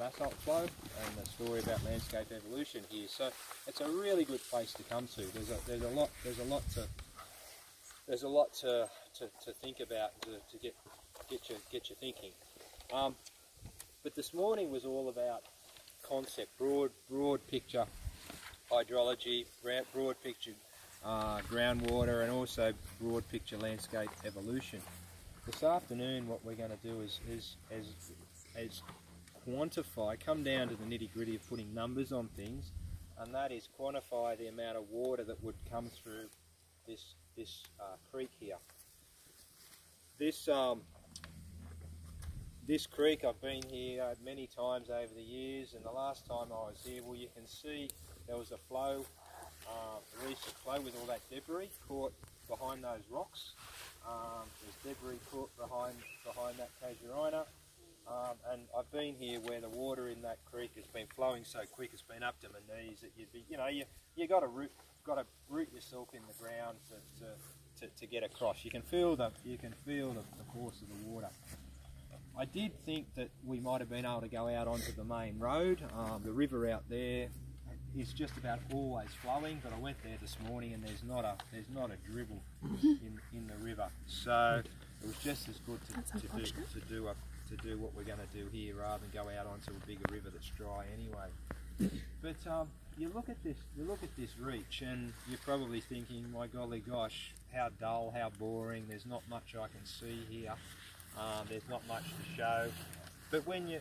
basalt flow and the story about landscape evolution here. So it's a really good place to come to. There's a lot to think about, to get you thinking. But this morning was all about concept, broad picture hydrology, broad picture groundwater, and also broad picture landscape evolution. This afternoon, what we're going to do is quantify, come down to the nitty-gritty of putting numbers on things, and that is quantify the amount of water that would come through this creek here. This creek, I've been here many times over the years, and the last time I was here, well, you can see there was a flow, a recent flow with all that debris caught behind those rocks. There's debris caught behind that casuarina, and I've been here where the water in that creek has been flowing so quick, it's been up to my knees, that you'd be, you got to root yourself in the ground to get across. You can feel the force of the water. I did think that we might have been able to go out onto the main road. The river out there is just about always flowing, but I went there this morning and there's not a dribble in the river. So it was just as good to do what we're going to do here rather than go out onto a bigger river that's dry anyway. But you look at this reach, and you're probably thinking, my golly gosh, how dull, how boring. There's not much I can see here. There's not much to show. But when you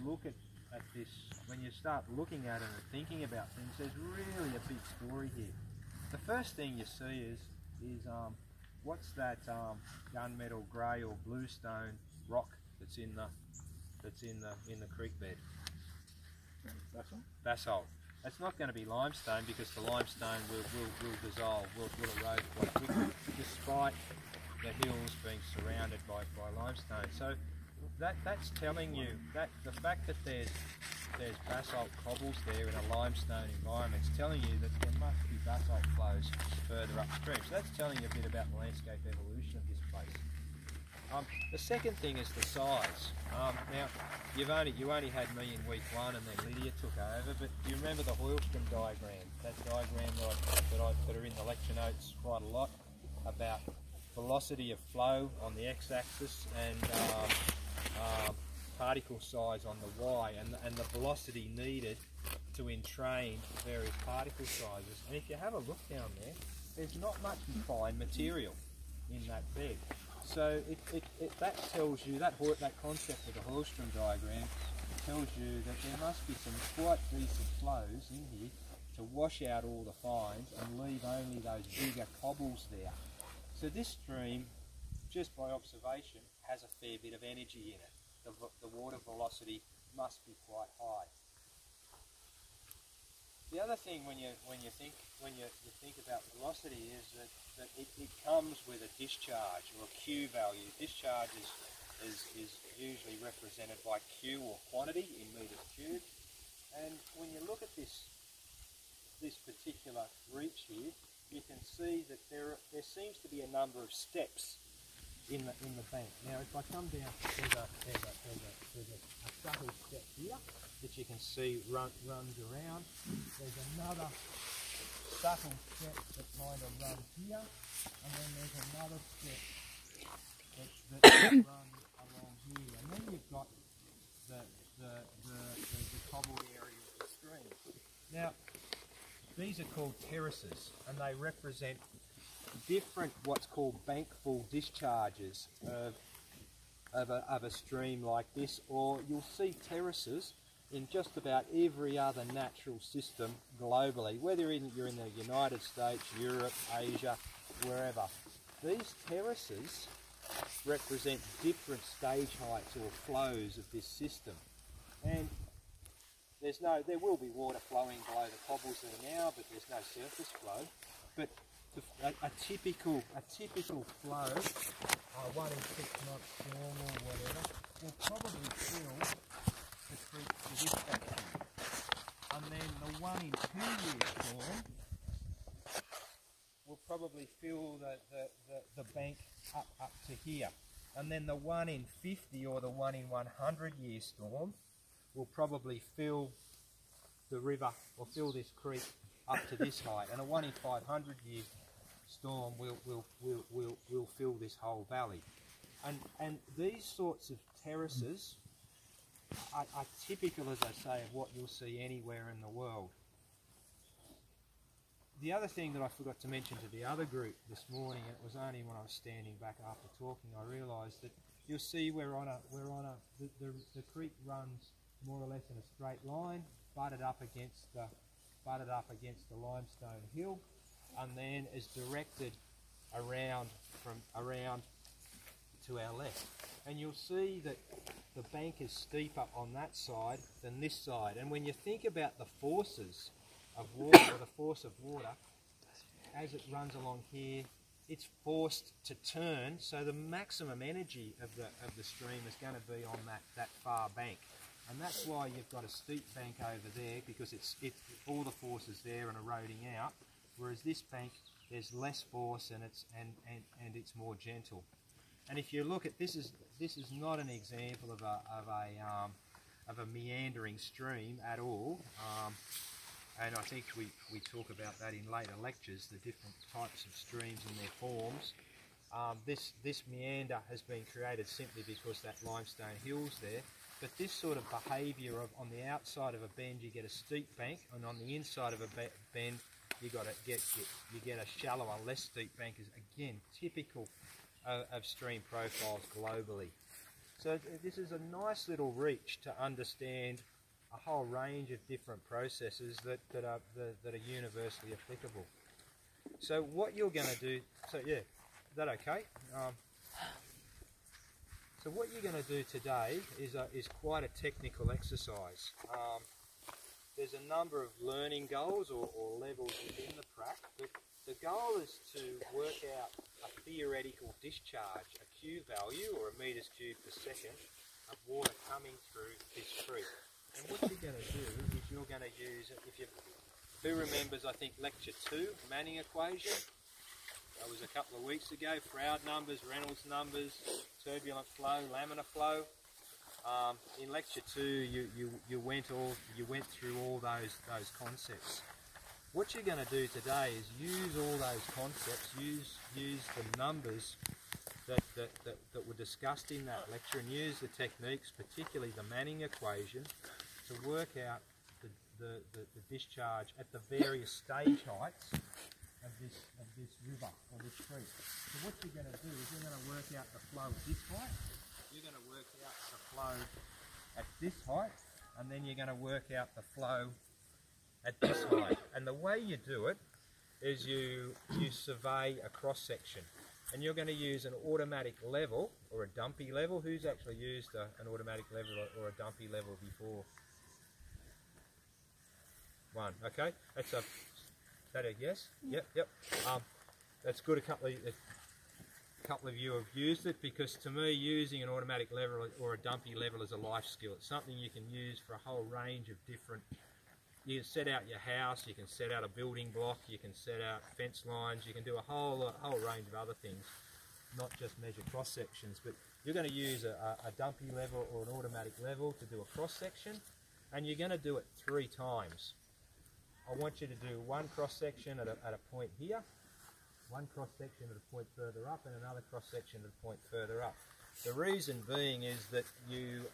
look at this, when you start looking at it and thinking about things, there's really a big story here. The first thing you see is what's that gunmetal grey or bluestone rock that's in the creek bed? Basalt. That's not going to be limestone, because the limestone will dissolve, will erode quite quickly, despite the hills being surrounded by limestone. So that's telling you that the fact that there's basalt cobbles there in a limestone environment is telling you that there must be basalt flows further upstream. So that's telling you a bit about the landscape evolution of this place. The second thing is the size. Now, you only had me in week 1, and then Lydia took over, but do you remember the Hoylstrom diagram? That diagram that are in the lecture notes quite a lot, about velocity of flow on the x-axis and particle size on the y, and the velocity needed to entrain various particle sizes. And if you have a look down there, there's not much fine material in that bed. So that tells you, that concept of the Hoylstrom diagram tells you that there must be some quite decent flows in here to wash out all the fines and leave only those bigger cobbles there. So this stream, just by observation, has a fair bit of energy in it. The water velocity must be quite high. The other thing when you think about velocity is that it comes with a discharge or a Q value. Discharge is usually represented by Q, or quantity, in metres cubed. And when you look at this particular reach here, you can see that there seems to be a number of steps in the bank. Now, if I come down, there's a subtle step here that you can see runs around. There's another subtle step that kind of runs here, and then there's another step that runs along here, and then you've got the cobbled area of the stream. Now, these are called terraces, and they represent different what's called bankful discharges of a stream like this, or you'll see terraces in just about every other natural system globally, whether you're in the United States, Europe, Asia, wherever. These terraces represent different stage heights or flows of this system, and there will be water flowing below the cobbles there now, but there's no surface flow. But a typical flow, 1 in 6 months storm or whatever, will probably fill the creek to this section. And then the 1 in 2 year storm will probably fill the bank up to here. And then the 1 in 50 or the 1 in 100 year storm will probably fill the river or fill this creek up to this height, and a 1 in 500 year storm will fill this whole valley. And these sorts of terraces are typical, as I say, of what you'll see anywhere in the world. The other thing that I forgot to mention to the other group this morning, and it was only when I was standing back after talking, I realised that you'll see the creek runs more or less in a straight line, butted up against the limestone hill, and then is directed around to our left. And you'll see that the bank is steeper on that side than this side. And when you think about the forces of water, or the force of water, as it runs along here, it's forced to turn, so the maximum energy of the stream is going to be on that far bank. And that's why you've got a steep bank over there, because it's all the forces there and eroding out, whereas this bank, there's less force and it's more gentle. And if you look at this is not an example of a meandering stream at all. And I think we talk about that in later lectures, the different types of streams and their forms. This meander has been created simply because that limestone hill's there. But this sort of behaviour of, on the outside of a bend you get a steep bank, and on the inside of a bend you get a shallower, less steep bank, is again typical of stream profiles globally. So this is a nice little reach to understand a whole range of different processes that are universally applicable. So what you're going to do, so yeah, is that okay? So what you're going to do today is quite a technical exercise. There's a number of learning goals or levels within the prac. The goal is to work out a theoretical discharge, a Q value or a metres cubed per second of water coming through this creek. And what you're going to do is you're going to use, who remembers, I think, lecture 2, Manning equation? That was a couple of weeks ago. Froude numbers, Reynolds numbers, turbulent flow, laminar flow. In lecture 2, you went through all those concepts. What you're going to do today is use all those concepts, use the numbers that were discussed in that lecture, and use the techniques, particularly the Manning equation, to work out the discharge at the various stage heights of this river or this creek. So what you're going to do is you're going to work out the flow at this height, you're going to work out the flow at this height, and then you're going to work out the flow at this height. And the way you do it is you survey a cross section, and you're going to use an automatic level or a dumpy level. Who's actually used an automatic level or a dumpy level before? One. Okay, that's a yes. Yep. That's good. A couple of you have used it, because to me, using an automatic level or a dumpy level is a life skill. It's something you can use for a whole range of different. You can set out your house, you can set out a building block, you can set out fence lines, you can do a whole range of other things, not just measure cross sections. But you're going to use a dumpy level or an automatic level to do a cross section, and you're going to do it 3 times. I want you to do one cross section at a point here, one cross section at a point further up, and another cross section at a point further up. The reason being is that you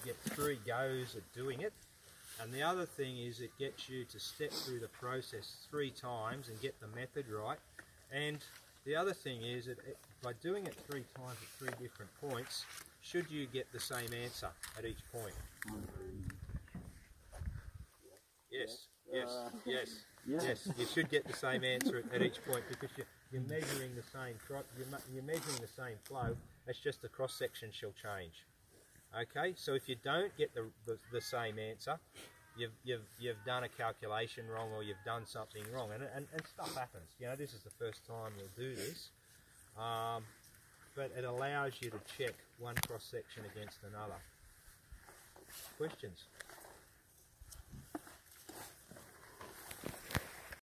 get 3 goes at doing it. And the other thing is it gets you to step through the process 3 times and get the method right. And the other thing is that by doing it 3 times at 3 different points, should you get the same answer at each point? Yes. You should get the same answer at each point, because you're measuring the same you're measuring the same flow. It's just the cross section shall change. Okay, so if you don't get the same answer, you've done a calculation wrong, or you've done something wrong, and stuff happens. You know, this is the first time you'll do this, but it allows you to check one cross section against another. Questions?